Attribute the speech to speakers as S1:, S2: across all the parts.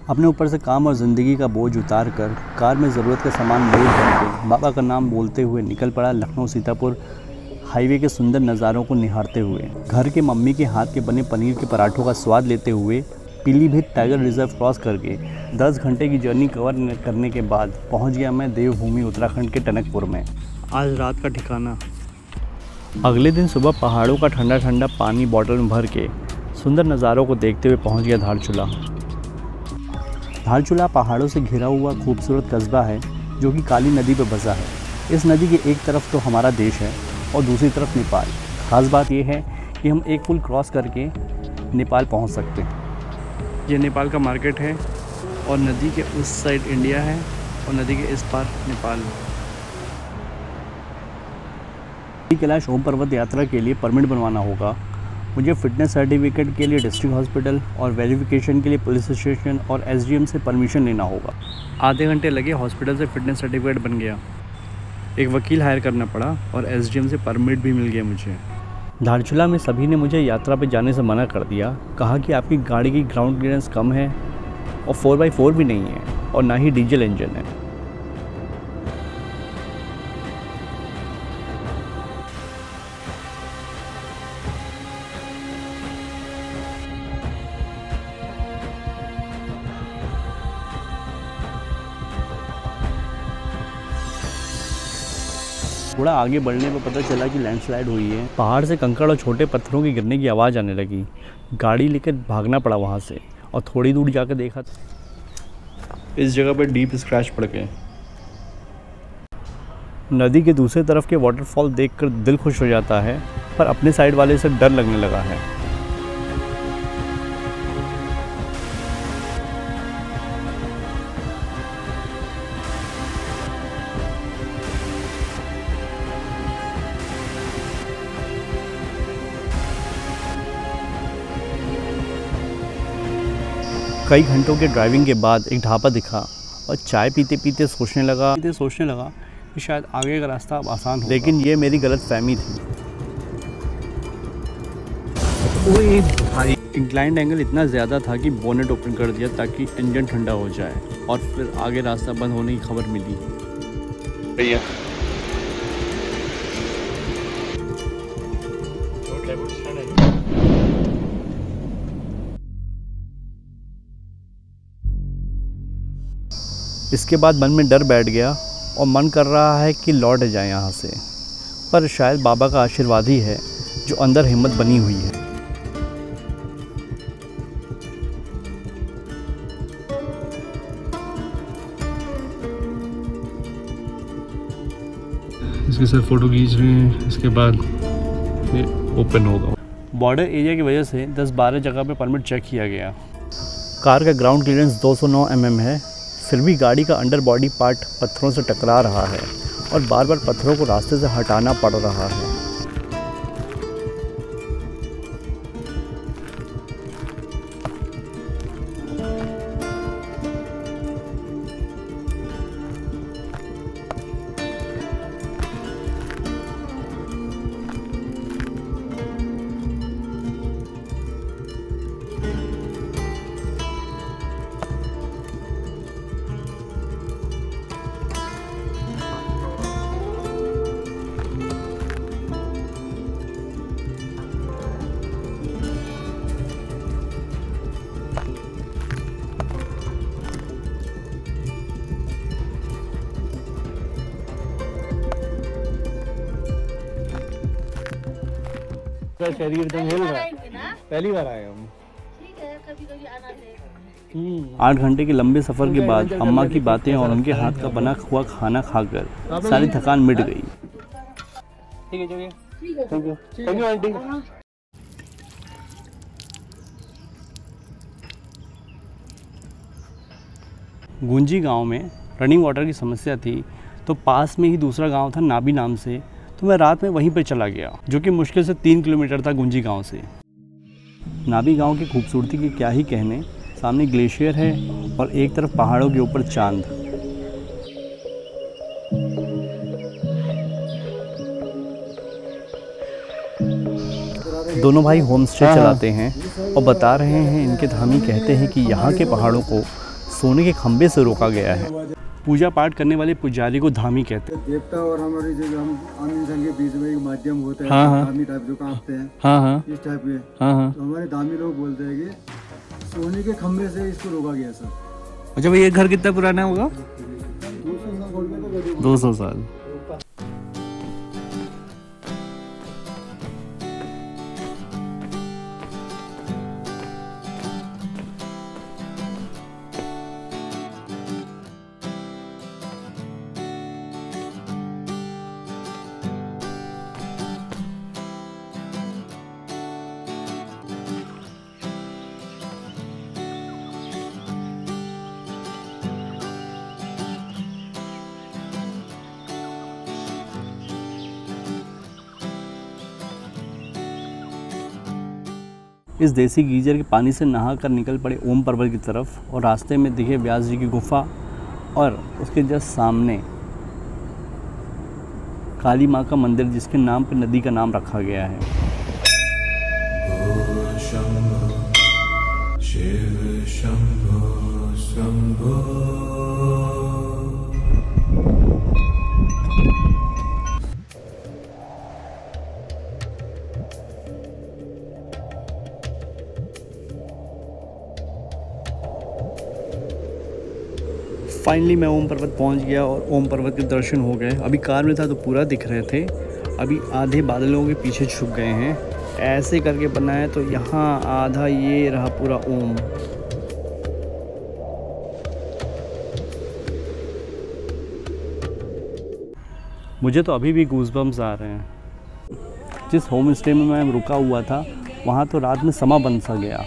S1: अपने ऊपर से काम और ज़िंदगी का बोझ उतार कर कार में ज़रूरत का सामान लोड करके बाबा का नाम बोलते हुए निकल पड़ा लखनऊ सीतापुर हाईवे के सुंदर नज़ारों को निहारते हुए। घर के मम्मी के हाथ के बने पनीर के पराठों का स्वाद लेते हुए पीलीभीत टाइगर रिजर्व क्रॉस करके 10 घंटे की जर्नी कवर करने के बाद पहुंच गया मैं देवभूमि उत्तराखंड के टनकपुर में। आज रात का ठिकाना। अगले दिन सुबह पहाड़ों का ठंडा ठंडा पानी बॉटल में भर के सुंदर नज़ारों को देखते हुए पहुंच गया धारचूला। धारचूला पहाड़ों से घिरा हुआ खूबसूरत कस्बा है जो कि काली नदी पर बसा है। इस नदी के एक तरफ तो हमारा देश है और दूसरी तरफ नेपाल। ख़ास बात यह है कि हम एक पुल क्रॉस करके नेपाल पहुंच सकते हैं। ये नेपाल का मार्केट है और नदी के उस साइड इंडिया है और नदी के इस पार नेपाल। कैलाश ओम पर्वत यात्रा के लिए परमिट बनवाना होगा। मुझे फ़िटनेस सर्टिफिकेट के लिए डिस्ट्रिक्ट हॉस्पिटल और वेरिफिकेशन के लिए पुलिस स्टेशन और एसडीएम से परमिशन लेना होगा। आधे घंटे लगे, हॉस्पिटल से फ़िटनेस सर्टिफिकेट बन गया। एक वकील हायर करना पड़ा और एसडीएम से परमिट भी मिल गया मुझे। धारचूला में सभी ने मुझे यात्रा पर जाने से मना कर दिया। कहा कि आपकी गाड़ी की ग्राउंड क्लियरेंस कम है और 4x4 भी नहीं है और ना ही डीजल इंजन है। थोड़ा आगे बढ़ने पर पता चला कि लैंडस्लाइड हुई है। पहाड़ से कंकड़ और छोटे पत्थरों की गिरने की आवाज़ आने लगी। गाड़ी लेकर भागना पड़ा वहाँ से और थोड़ी दूर जाकर देखा इस जगह पर डीप स्क्रैच पड़ गए। नदी के दूसरे तरफ के वाटरफॉल देखकर दिल खुश हो जाता है, पर अपने साइड वाले से डर लगने लगा है। कई घंटों के ड्राइविंग के बाद एक ढाबा दिखा और चाय पीते पीते सोचने लगा कि शायद आगे का रास्ता अब आसान हो। लेकिन ये मेरी गलतफहमी थी। ओए भाई, इंक्लाइंड एंगल इतना ज़्यादा था कि बोनेट ओपन कर दिया ताकि इंजन ठंडा हो जाए और फिर आगे रास्ता बंद होने की खबर मिली। भैया इसके बाद मन में डर बैठ गया और मन कर रहा है कि लौट जाए यहाँ से, पर शायद बाबा का आशीर्वाद ही है जो अंदर हिम्मत बनी हुई है।
S2: इसके साथ फ़ोटो खींच रहे हैं, इसके बाद ये ओपन होगा।
S1: बॉर्डर एरिया की वजह से 10-12 जगह पे परमिट चेक किया गया। कार का ग्राउंड क्लियरेंस 209 mm है, फिर भी गाड़ी का अंडर बॉडी पार्ट पत्थरों से टकरा रहा है और बार बार पत्थरों को रास्ते से हटाना पड़ रहा है। शरीर एकदम हिल रहा है। पहली बार आए हम। ठीक है, कभी-कभी आना है। 8 घंटे के लंबे सफ़र के बाद अम्मा की बातें और उनके हाथ का बना हुआ खाना खाकर सारी थकान मिट गई। ठीक है, चलिए। Thank you aunty. गुंजी गांव में रनिंग वाटर की समस्या थी, तो पास में ही दूसरा गांव था नाबी नाम से, तो मैं रात में वहीं पर चला गया, जो कि मुश्किल से 3 किलोमीटर था गुंजी गांव से। नाबी गांव की खूबसूरती की क्या ही कहने। सामने ग्लेशियर है और एक तरफ पहाड़ों के ऊपर चांद। दोनों भाई होम स्टे चलाते हैं और बता रहे हैं, इनके धामी कहते हैं कि यहाँ के पहाड़ों को सोने के खंभे से रोका गया है। पूजा पाठ करने वाले पुजारी को धामी कहते हैं।
S3: देवता और हमारे जो हम आम इंसान के बीच में एक माध्यम होता है,
S1: हाँ।
S3: धामी टाइप जो कांपते हैं,
S1: हाँ
S3: इस टाइप के। तो हमारे धामी लोग बोलते हैं कि सोने के खंभे से इसको रोका गया सर।
S1: अच्छा भाई, ये घर कितना पुराना होगा?
S3: 200
S1: 200 साल। इस देसी गीजर के पानी से नहाकर निकल पड़े ओम पर्वत की तरफ और रास्ते में दिखे व्यास जी की गुफा और उसके जस्ट सामने काली माँ का मंदिर, जिसके नाम पर नदी का नाम रखा गया है।
S4: शिव शंभो शंभो।
S1: फाइनली मैं ओम पर्वत पहुंच गया और ओम पर्वत के दर्शन हो गए। अभी कार में था तो पूरा दिख रहे थे, अभी आधे बादलों के पीछे छुप गए हैं। ऐसे करके बना है तो यहाँ आधा ये रहा पूरा ओम। मुझे तो अभी भी गूज़बम्स आ रहे हैं। जिस होम स्टे में मैं रुका हुआ था वहाँ तो रात में समा बन सा गया।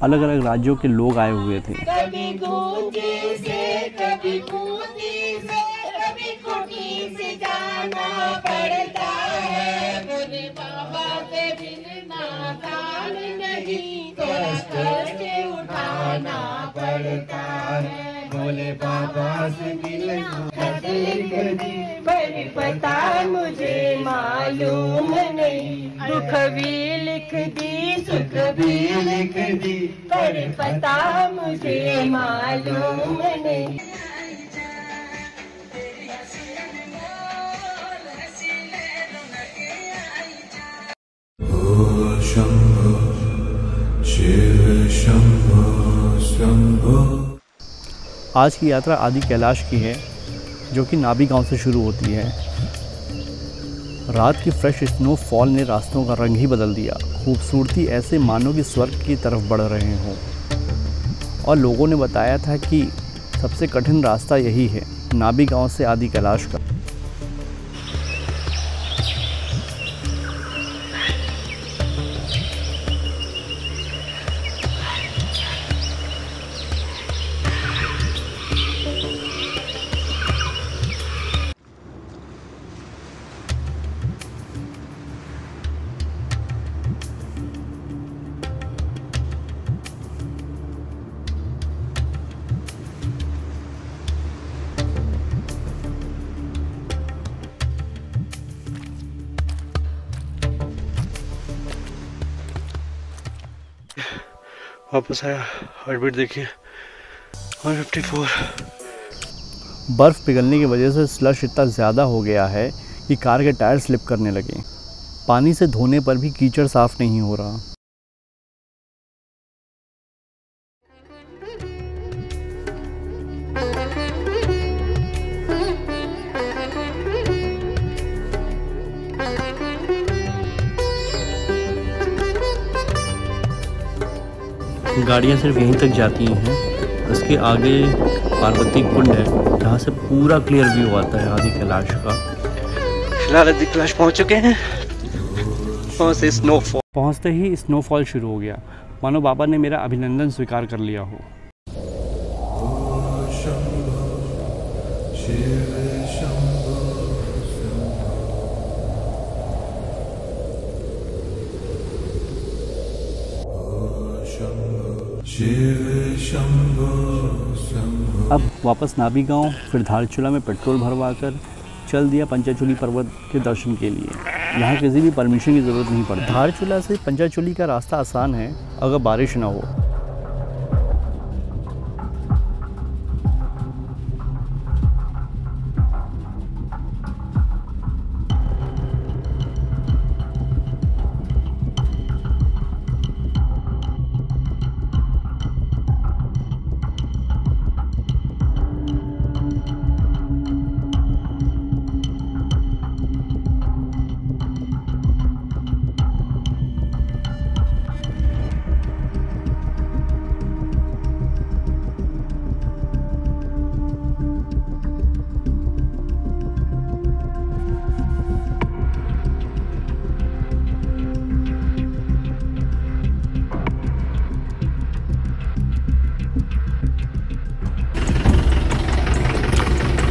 S1: अलग अलग राज्यों के लोग आए हुए थे।
S5: कभी गूंजी से, कभी कूदी से, कभी कुटी से जाना पड़ता है। भोले बाबा से बिना कान नहीं, थोड़ा कष्ट उठाना पड़ता है। भोले बाबा से बिना पर पता मुझे मालूम नहीं। दुख भी लिख दी, सुख भी लिख दी, पर पता मुझे मालूम नहीं।
S4: ओ शंभो शिव शंभो शंभो।
S1: आज की यात्रा आदि कैलाश की है, जो कि नाभी गांव से शुरू होती है। रात की फ्रेश स्नोफॉल ने रास्तों का रंग ही बदल दिया। खूबसूरती ऐसे मानो कि स्वर्ग की तरफ बढ़ रहे हों। और लोगों ने बताया था कि सबसे कठिन रास्ता यही है, नाभी गांव से आदि कैलाश का। वापस आया, हार्ट बीट देखिए 154। बर्फ़ पिघलने की वजह से स्लश इतना ज़्यादा हो गया है कि कार के टायर स्लिप करने लगे। पानी से धोने पर भी कीचड़ साफ़ नहीं हो रहा। गाड़ियाँ सिर्फ यहीं तक जाती हैं। उसके आगे पार्वती कुंड है, जहाँ से पूरा क्लियर व्यू आता है आदि कैलाश का। फिलहाल आदि कैलाश पहुँच चुके हैं। पहुँचते ही स्नोफॉल शुरू हो गया, मानो बाबा ने मेरा अभिनंदन स्वीकार कर लिया हो। अब वापस नाभी गांव, फिर धारचूला में पेट्रोल भरवा कर चल दिया पंचाचूली पर्वत के दर्शन के लिए। यहाँ किसी भी परमिशन की ज़रूरत नहीं पड़ती। धारचूला से पंचाचूली का रास्ता आसान है अगर बारिश ना हो।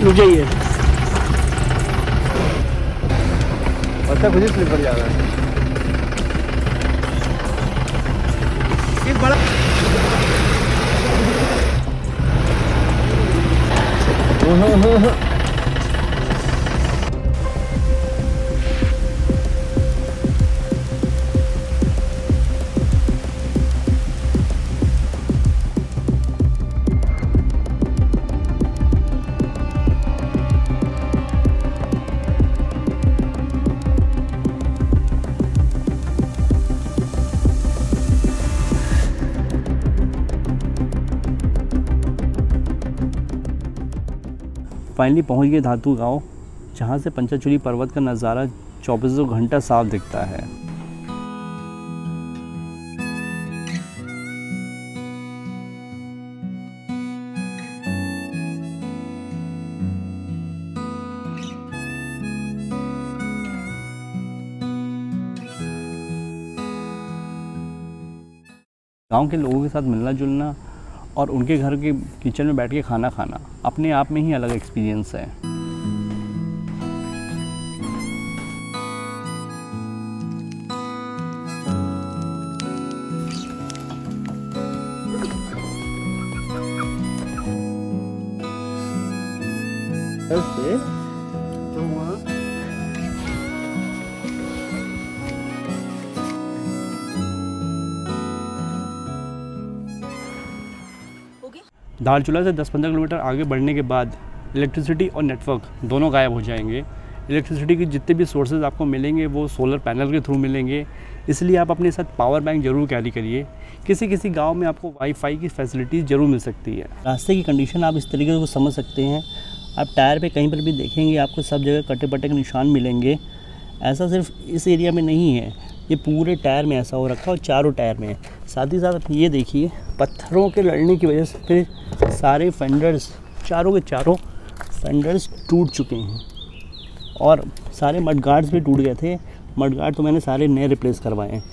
S1: रुक जाइए। अच्छा खुद ही स्लिप कर जा रहा है। एक बड़ा फाइनली पहुंच गए धातु गांव, जहां से पंचाचूली पर्वत का नज़ारा 24 घंटा साफ दिखता है। गांव के लोगों के साथ मिलना जुलना और उनके घर के किचन में बैठ के खाना खाना अपने आप में ही अलग एक्सपीरियंस है। धारचूला से 10-15 किलोमीटर आगे बढ़ने के बाद इलेक्ट्रिसिटी और नेटवर्क दोनों गायब हो जाएंगे। इलेक्ट्रिसिटी के जितने भी सोर्सेज आपको मिलेंगे वो सोलर पैनल के थ्रू मिलेंगे, इसलिए आप अपने साथ पावर बैंक ज़रूर कैरी करिए। किसी किसी गांव में आपको वाईफाई की फैसिलिटीज़ ज़रूर मिल सकती है। रास्ते की कंडीशन आप इस तरीके से समझ सकते हैं। आप टायर पे कहीं पर भी देखेंगे आपको सब जगह कटे पटे के निशान मिलेंगे। ऐसा सिर्फ इस एरिया में नहीं है, ये पूरे टायर में ऐसा हो रखा है और चारों टायर में है। साथ ही साथ आप ये देखिए, पत्थरों के लड़ने की वजह से सारे फेंडर्स, चारों के चारों फेंडर्स टूट चुके हैं और सारे मड गार्ड्स भी टूट गए थे। मड गार्ड तो मैंने सारे नए रिप्लेस करवाए हैं।